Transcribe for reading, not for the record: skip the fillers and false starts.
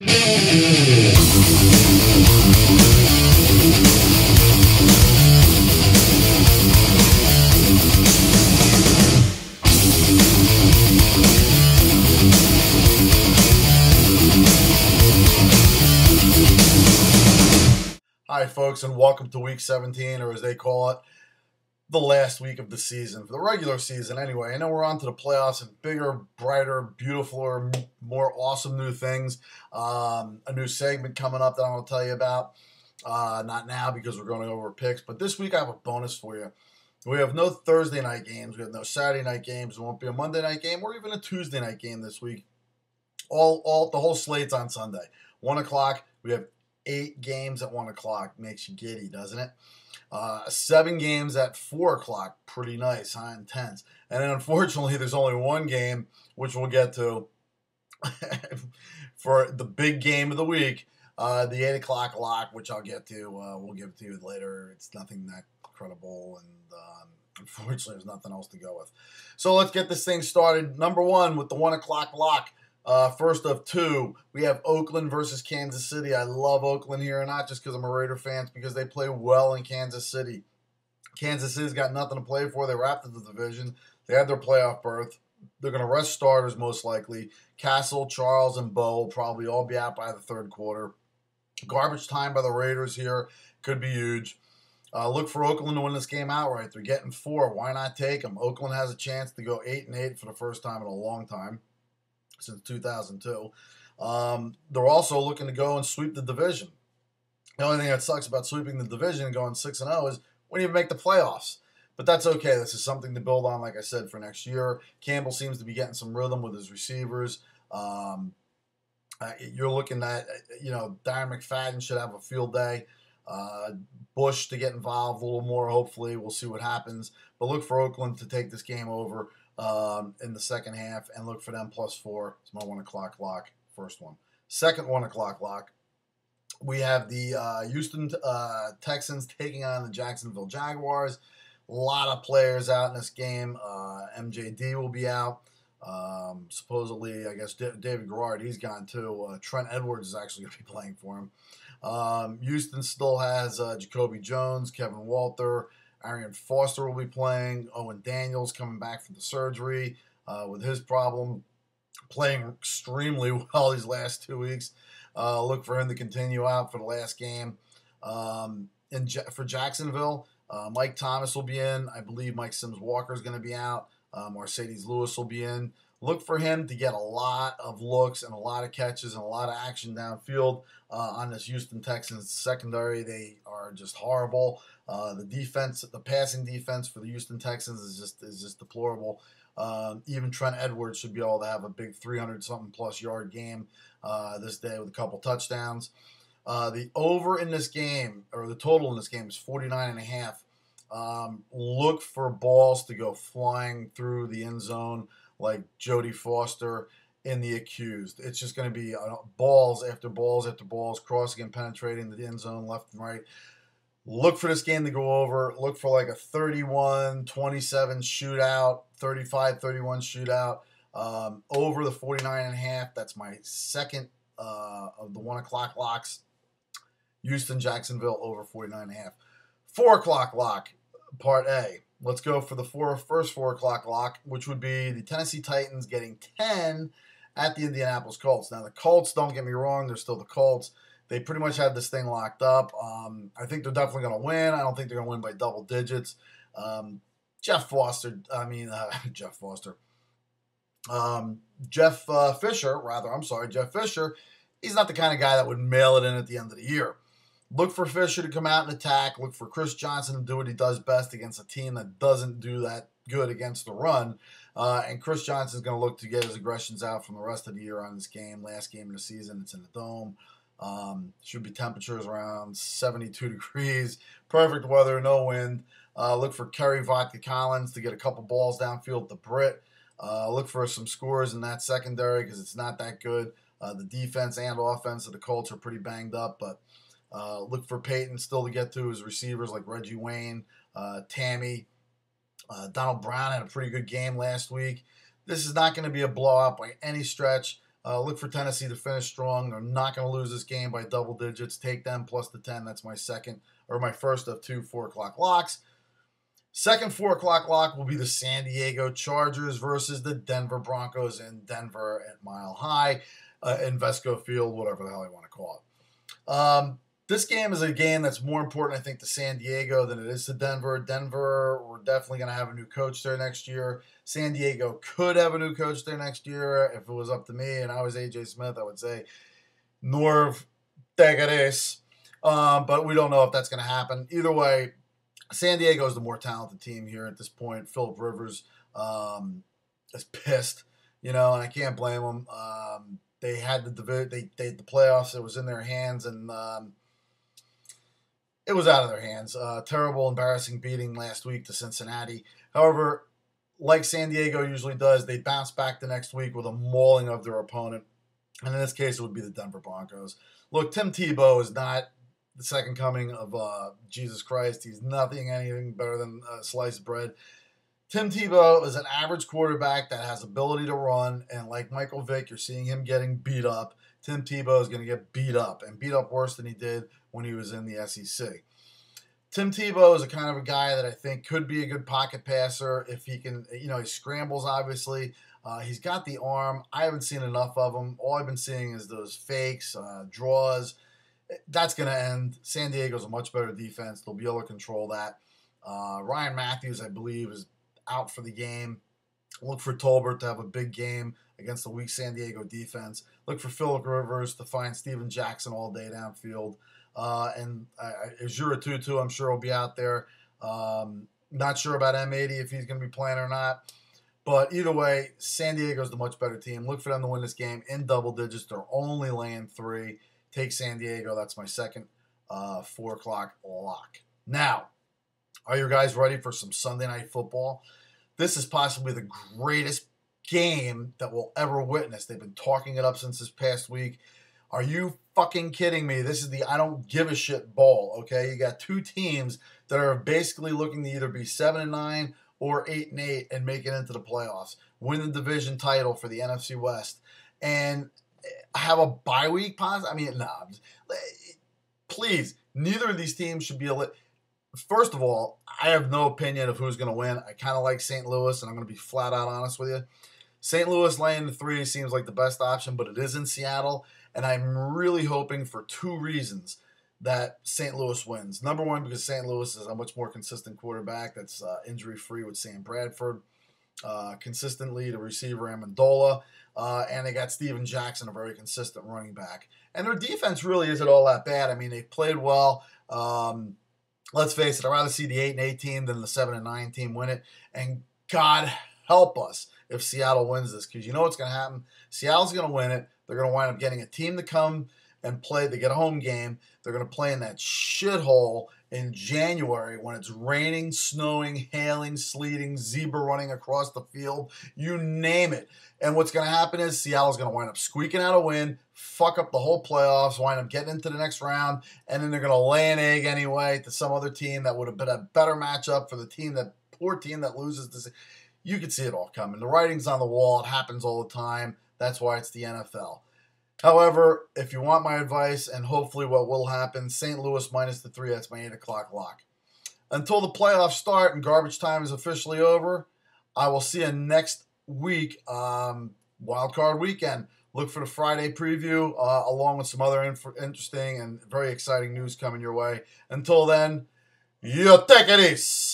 Hi, folks, and welcome to Week 17, or as they call it, the last week of the season, for the regular season anyway. I know we're on to the playoffs and bigger, brighter, beautifuler, more awesome new things. A new segment coming up that I'm going to tell you about. Not now because we're going over picks, but this week I have a bonus for you. We have no Thursday night games. We have no Saturday night games. There won't be a Monday night game or even a Tuesday night game this week. The whole slate's on Sunday. 1 o'clock, we have 8 games at 1 o'clock. Makes you giddy, doesn't it? 7 games at 4 o'clock. Pretty nice, huh? Intense. And then unfortunately, there's only one game, which we'll get to, for the big game of the week, the 8 o'clock lock, which I'll get to. We'll give it to you later. It's nothing that credible, and unfortunately, there's nothing else to go with. So let's get this thing started. Number 1 with the 1 o'clock lock. First of 2, we have Oakland versus Kansas City. I love Oakland here, not just because I'm a Raider fan, it's because they play well in Kansas City. Kansas City's got nothing to play for. They were after the division. They had their playoff berth. They're going to rest starters most likely. Castle, Charles, and Bo will probably all be out by the third quarter. Garbage time by the Raiders here could be huge. Look for Oakland to win this game outright. They're getting 4. Why not take them? Oakland has a chance to go 8-8 for the first time in a long time, since 2002. They're also looking to go and sweep the division. The only thing that sucks about sweeping the division and going 6-0 is when you make the playoffs. But that's okay. This is something to build on, like I said, for next year. Campbell seems to be getting some rhythm with his receivers. You're looking at, Darren McFadden should have a field day. Bush to get involved a little more, hopefully. We'll see what happens. But look for Oakland to take this game over in the second half, and look for them +4. It's my 1 o'clock lock, first one. Second 1 o'clock lock, we have the Houston Texans taking on the Jacksonville Jaguars. A lot of players out in this game. MJD will be out. Supposedly, I guess David Garrard, he's gone too. Trent Edwards is actually going to be playing for him. Houston still has Jacoby Jones, Kevin Walter, Arian Foster will be playing. Owen Daniels coming back from the surgery with his problem. Playing extremely well these last 2 weeks. Look for him to continue out for the last game. For Jacksonville, Mike Thomas will be in. I believe Mike Sims-Walker is going to be out. Mercedes Lewis will be in. Look for him to get a lot of looks and a lot of catches and a lot of action downfield on this Houston Texans secondary. They are just horrible. The defense, the passing defense for the Houston Texans is just deplorable. Even Trent Edwards should be able to have a big 300-something plus yard game this day with a couple touchdowns. The over in this game, or the total in this game, is 49.5. Look for balls to go flying through the end zone like Jody Foster in the accused. It's just going to be balls after balls after balls, crossing and penetrating the end zone left and right. Look for this game to go over. Look for like a 31-27 shootout, 35-31 shootout. Over the 49.5. That's my second of the 1 o'clock locks. Houston, Jacksonville, over 49.5. 4 o'clock lock, part A. Let's go for the first 4 o'clock lock, which would be the Tennessee Titans getting 10 at the Indianapolis Colts. Now, the Colts, don't get me wrong, they're still the Colts. They pretty much have this thing locked up. I think they're definitely going to win. I don't think they're going to win by double digits. Jeff Fisher, he's not the kind of guy that would mail it in at the end of the year. Look for Fisher to come out and attack. Look for Chris Johnson to do what he does best against a team that doesn't do that good against the run. And Chris Johnson's going to look to get his aggressions out from the rest of the year on this game. Last game of the season, it's in the Dome. Should be temperatures around 72 degrees. Perfect weather, no wind. Look for Kerry Vodka Collins to get a couple balls downfield to Britt. Look for some scores in that secondary because it's not that good. The defense and offense of the Colts are pretty banged up, but look for Peyton still to get to his receivers like Reggie Wayne, Tammy. Donald Brown had a pretty good game last week. This is not going to be a blowout by any stretch. Look for Tennessee to finish strong. They're not going to lose this game by double digits. Take them plus the 10. That's my first of two 4 o'clock locks. Second 4 o'clock lock will be the San Diego Chargers versus the Denver Broncos in Denver at Mile High, Invesco Field, whatever the hell you want to call it. This game is a game that's more important, I think, to San Diego than it is to Denver. Denver, we're definitely going to have a new coach there next year. San Diego could have a new coach there next year. If it was up to me and I was A.J. Smith, I would say Norv Tegares. But we don't know if that's going to happen. Either way, San Diego is the more talented team here at this point. Phillip Rivers is pissed, and I can't blame him. They had the playoffs. It was in their hands, and it was out of their hands. Terrible, embarrassing beating last week to Cincinnati. However, like San Diego usually does, they bounce back the next week with a mauling of their opponent. And in this case, it would be the Denver Broncos. Look, Tim Tebow is not the second coming of Jesus Christ. He's anything better than sliced bread. Tim Tebow is an average quarterback that has ability to run, and like Michael Vick, you're seeing him getting beat up. Tim Tebow is going to get beat up, and beat up worse than he did when he was in the SEC. Tim Tebow is a kind of a guy that I think could be a good pocket passer if he can, he scrambles, obviously. He's got the arm. I haven't seen enough of him. All I've been seeing is those fakes, draws. That's going to end. San Diego's a much better defense. They'll be able to control that. Ryan Matthews, I believe, is out for the game. Look for Tolbert to have a big game against the weak San Diego defense. Look for Phillip Rivers to find Steven Jackson all day downfield. And Azura Tutu, I'm sure, will be out there. Not sure about M80 if he's going to be playing or not. But either way, San Diego's the much better team. Look for them to win this game in double digits. They're only laying 3. Take San Diego. That's my second 4 o'clock lock. Now, are you guys ready for some Sunday Night Football? This is possibly the greatest game that we'll ever witness. They've been talking it up since this past week. Are you fucking kidding me? This is the I don't give a shit bowl, okay? You got two teams that are basically looking to either be 7-9 or 8-8 and make it into the playoffs, win the division title for the NFC West, and have a bye week. Please, neither of these teams should be First of all, I have no opinion of who's going to win. I kind of like St. Louis, and I'm going to be flat out honest with you. St. Louis laying the 3 seems like the best option, but it is in Seattle, and I'm really hoping for 2 reasons that St. Louis wins. Number one, because St. Louis is a much more consistent quarterback that's injury-free with Sam Bradford. Consistently, the receiver Amendola, and they got Steven Jackson, a very consistent running back. And their defense really isn't all that bad. I mean, they played well. Let's face it, I'd rather see the 8-8 team than the 7-9 team win it. And God help us if Seattle wins this, because you know what's going to happen. Seattle's going to win it. They're going to wind up getting a team to come and play. They get a home game. They're going to play in that shithole in January when it's raining, snowing, hailing, sleeting, zebra running across the field, you name it. And what's going to happen is Seattle's going to wind up squeaking out a win, fuck up the whole playoffs, wind up getting into the next round, and then they're going to lay an egg anyway to some other team that would have been a better matchup for the poor team that loses this. You could see it all coming. The writing's on the wall. It happens all the time. That's why it's the NFL. However, if you want my advice, and hopefully what will happen, St. Louis minus the 3, that's my 8 o'clock lock. Until the playoffs start and garbage time is officially over, I will see you next week, Wild Card Weekend. Look for the Friday preview, along with some other interesting and very exciting news coming your way. Until then, you take it easy.